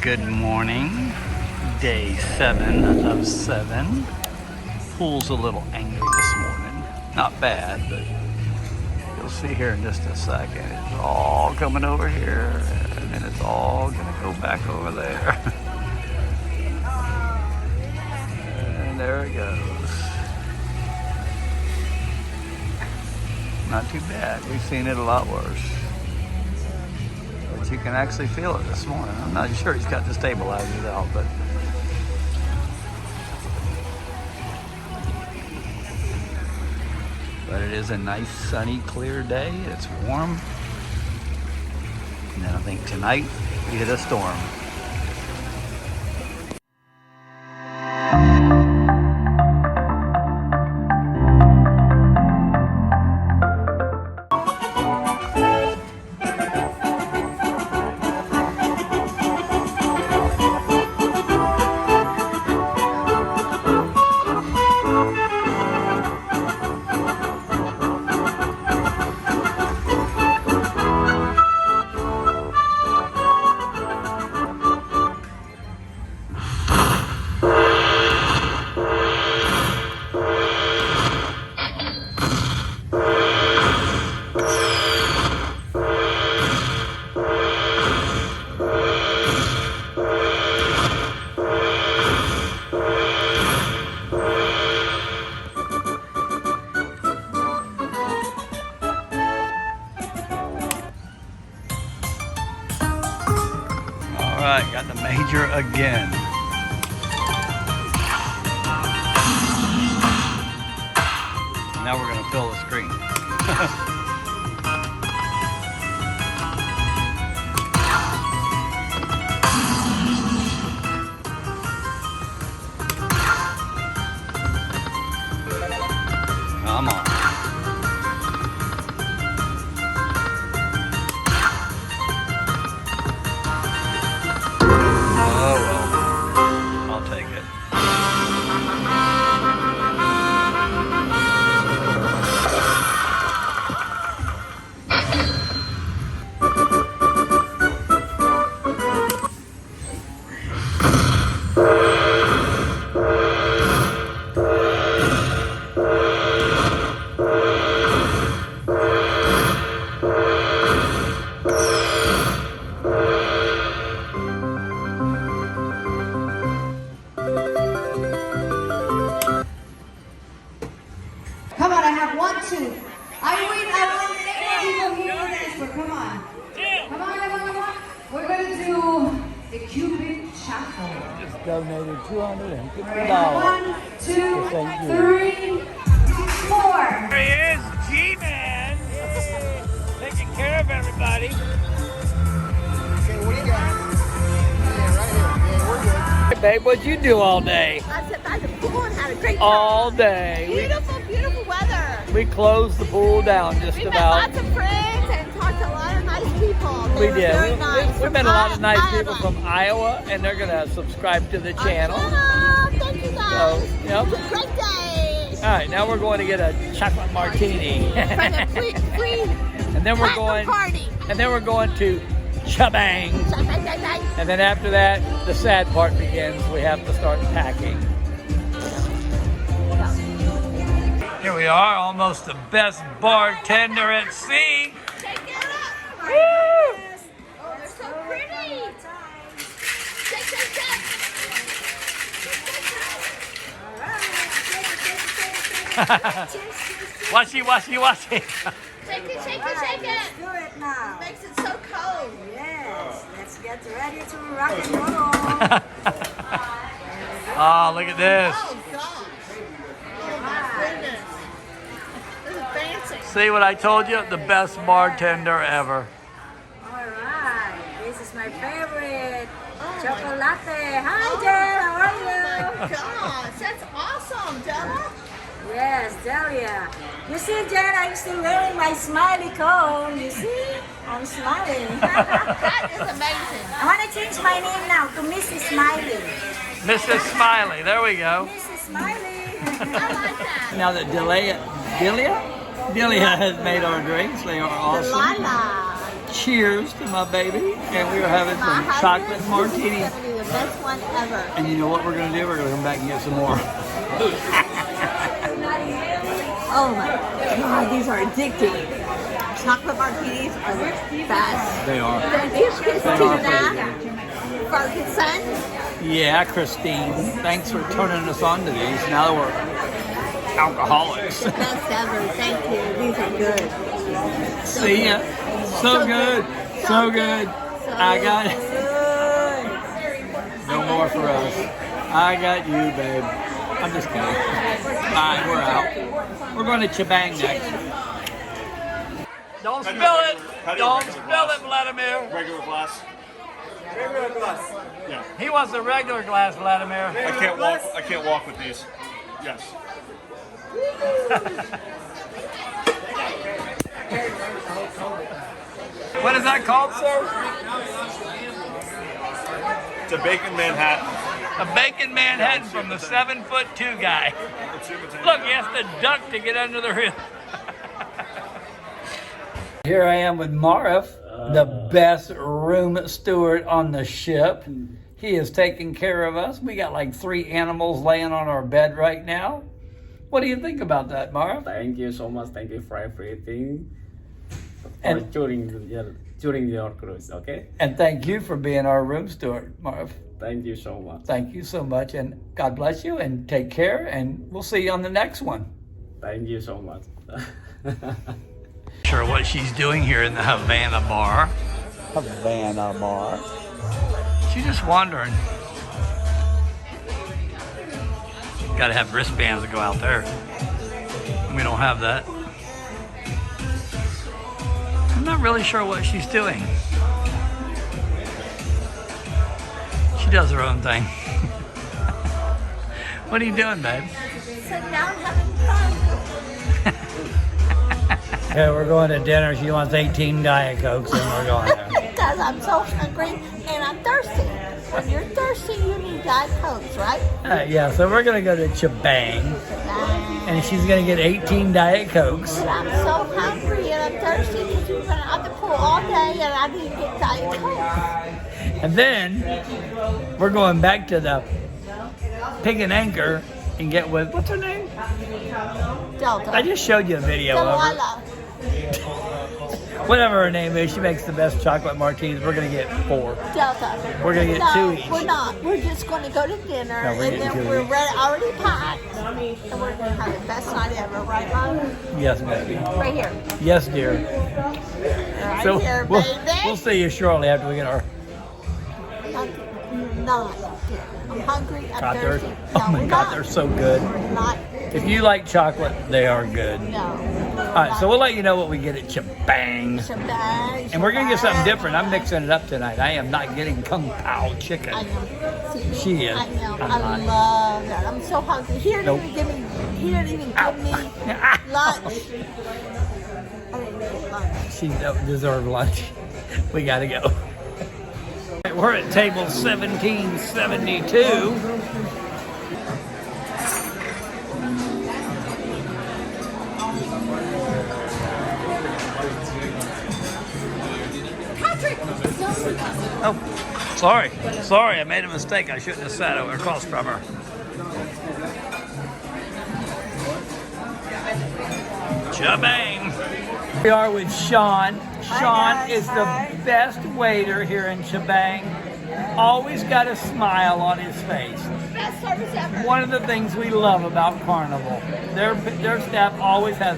Good morning, day 7 of 7. Pool's a little angry this morning. Not bad, but you'll see here in just a second. It's all coming over here, and then it's all gonna go back over there. And there it goes. Not too bad. We've seen it a lot worse. But you can actually feel it this morning. I'm not sure he's got the stabilizers out, but it is a nice, sunny, clear day. It's warm. And then I think tonight we hit a storm. All right, got the major again. Now we're gonna fill the screen. Come on. Come on, I have 1, 2. I want people here to dance for. Come on. Come on. We're going to do the Cupid Shuffle. Just donated $250. 1, 2, 3, 4. There he is, G-Man. Taking care of everybody. Okay, what do you got? Yeah, right here. Yeah, we're good. Hey, babe, what'd you do all day? I sat by the pool and had a great time. All day. Beautiful, beautiful weather. We closed the pool down just We met about. lots of friends and talked to a lot of nice people. They We were did. very nice. We met a lot of nice people Iowa. from Iowa, and they're going to subscribe to the channel. Thank you guys. So, yep. It was a great day. All right, now we're going to get a chocolate martini. From the free And then we're platinum going. party. And then we're going to Chibang. And then after that, the sad part begins. We have to start packing. Here we are, almost the best bartender at sea. Take it up. Woo! Oh, they're so pretty. Washy, washy, washy. Shake it. Shake it now. Makes it so cold. Yes, let's get ready to rock and roll. Oh, look at this. Oh, gosh. Oh, my goodness. This is fancy. See what I told you? The best bartender ever. All right, this is my favorite. Chocolate. Hi, Jen, how are you? Oh, my gosh. That's awesome, Della. Yes, Delia. You see, Jen, I'm still wearing my smiley cone. You see? I'm smiling. That is amazing. I want to change my name now to Mrs. Smiley. Mrs. Smiley, there we go. Mrs. Smiley. I like that. Now that Delia has made our drinks, they are awesome. Delilah. cheers to my baby. And we are having some chocolate martinis. This is gonna be the best one ever. And you know what we're going to do? We're going to come back and get some more. Oh my God, these are addicting. Chocolate martinis are the best. They are. Thank you, They are Christina Ferguson. Yeah, Christine. Thanks for turning us on to these. Now that we're alcoholics. Best ever. Thank you. These are good. See ya. So good. So good. I got it. No more for us. I got you, babe. I'm just kidding. Alright, we're out. We're going to Chibang next. Don't spill it. Don't spill it, Vladimir. Regular glass. Regular glass. Yeah. He wants a regular glass, Vladimir. I can't walk with these. Yes. What is that called, sir? It's a bacon Manhattan. A bacon Manhattan from the 7'2" guy. Look, he has to duck to get under the rim. Here I am with Marif, the best room steward on the ship. He is taking care of us. We got like 3 animals laying on our bed right now. What do you think about that, Marif? Thank you so much. Thank you for everything. And- During your cruise, okay? And thank you for being our room steward, Marif. Thank you so much. Thank you so much, and God bless you, and take care, and we'll see you on the next one. Thank you so much. Sure what she's doing here in the Havana bar. Havana bar. She's just wandering. Gotta have wristbands to go out there. We don't have that. I'm not really sure what she's doing. She does her own thing. What are you doing, babe? Sitting down having fun. Okay, we're going to dinner. She wants 18 Diet Cokes, and we're going there. Because I'm so hungry and I'm thirsty. When you're thirsty, you need Diet Cokes, right? Yeah, so we're going to go to Chibang, and she's going to get 18 Diet Cokes. But I'm so hungry and I'm thirsty because we've been out the pool all day and I need to get Diet Cokes. And then we're going back to the Pig and Anchor and get with, what's her name? Delta. I just showed you a video of her. Delilah. Whatever her name is, she makes the best chocolate martinis. We're going to get 4. Delta. We're gonna get 2 each. We're not. We're just going to go to dinner No, we're and getting then 2 we're each. already packed and we're going to have the best night ever, right, Mom? Yes, baby. Right here. Yes, dear. Right So here, we'll baby. see you shortly after we get our Not. I'm hungry. I'm God, thirsty. oh my we're God, not. they're so good. We're not. If you like chocolate, they are good. No. All right, so we'll let you know what we get at Chibang. Shebang, And we're going to get something shebang. different. I'm mixing it up tonight. I am not getting Kung Pao chicken. I know. See, She is. I know. I'm I not. love that. I'm so hungry. He didn't Nope. even give me. He didn't even give me lunch. I didn't get lunch. She don't deserve lunch. We got to go. We're at table 1772. Oh, sorry, I made a mistake. I shouldn't have sat across from her. Chibang. We are with Sean. Sean is the best waiter here in Chibang. Always got a smile on his face. Best service ever. One of the things we love about Carnival, their staff always has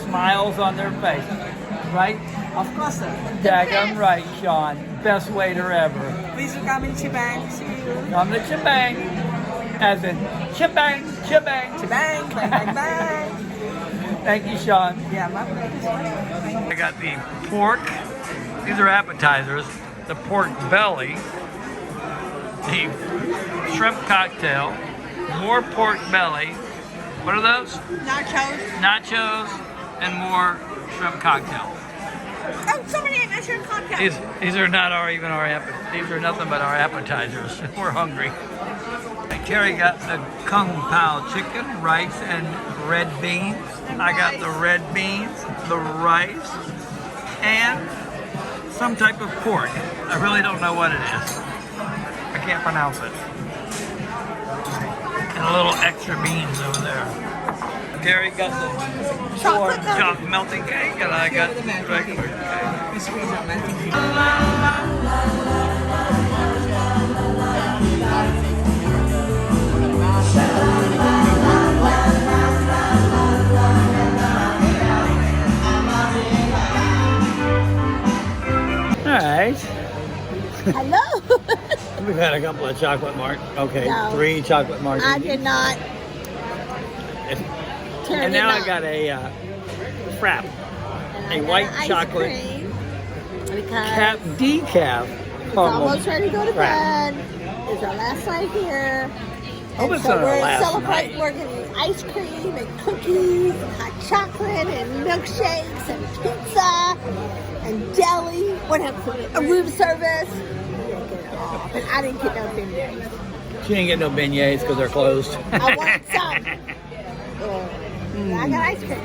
smiles on their face, right? Of course, sir. Daggum right, Sean. Best waiter ever. Please come in Chibang. See you. Come to Chibang, as in Chibang, Chibang. Chibang. Bye, bye, bye. Thank you, Sean. Yeah, my pleasure. I got the pork. These are appetizers. The pork belly. The shrimp cocktail. More pork belly. What are those? Nachos. Nachos and more shrimp cocktail. Oh, somebody ate my shrimp cocktail. These are not even our these are nothing but our appetizers. We're hungry. Carrie got the Kung Pao chicken, rice, and red beans. I got the red beans, the rice, and some type of pork. I really don't know what it is. I can't pronounce it. And a little extra beans over there. Gary got the chocolate melting cake, and I got the regular cake. All right. Hello. We've had a couple of chocolate okay, No. 3 chocolate martinis. I did not. And now I got a frap, a white chocolate Because decaf it's almost ready to go to frap. bed. It's our last night here. Hope And it's so not our we're last celebrating. night. We're getting ice cream and cookies and hot chocolate and milkshakes and pizza and deli. What happened? A room service. But I didn't get no beignets. She didn't get no beignets because they're closed. I want some. I got ice cream.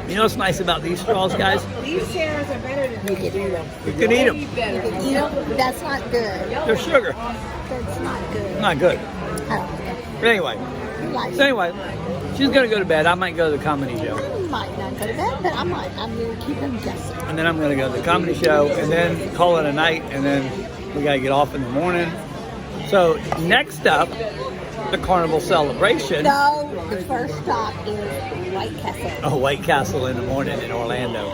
You know what's nice about these straws, guys? These chairs are better than You can eat them. You can eat them. You can eat them. That's not good. They're sugar. That's not good. Not good. I don't think. But anyway, Like, so anyway, she's gonna go to bed. I might go to the comedy show, I might not go to bed, but I'm going to keep them guessing. and then I'm gonna go to the comedy show, and then call it a night, and then we gotta get off in the morning. So next up, the Carnival celebration. No, the first stop is White Castle. Oh, White Castle in the morning in Orlando.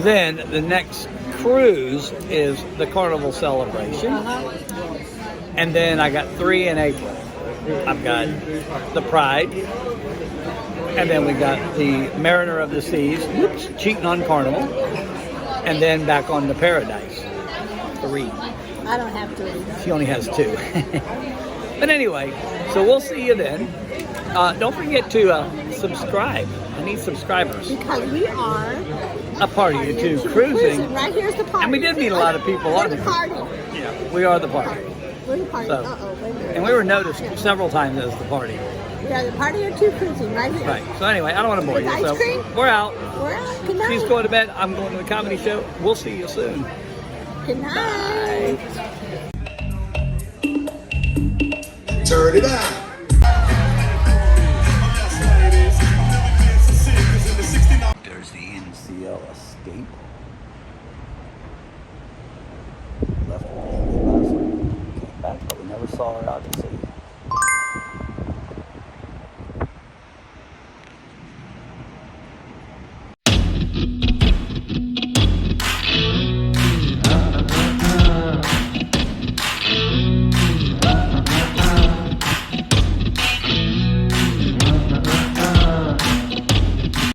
Then the next cruise is the Carnival celebration. And then I got 3 in April. I've got the Pride. And then we got the Mariner of the Seas. Whoops, cheating on Carnival. And then back on the Paradise. 3. I don't have to. She only has 2. But anyway, so we'll see you then. Don't forget to subscribe. I need subscribers. Because we are A party or two cruising. Right here's the party. And we did meet a lot of people We're on the it. party. Yeah, we are the party. We're the party. So- Uh-oh, wait a minute. And we were noticed several times as the party. We are the party or 2 cruising right here. Right. So anyway, I don't want to bore you. With ice So cream? we're out. We're out. Good night. She's going to bed. I'm going to the comedy show. We'll see you soon. Good night. Turn it on. There's the NCL escape. Left her last week. Came back, but we never saw her out in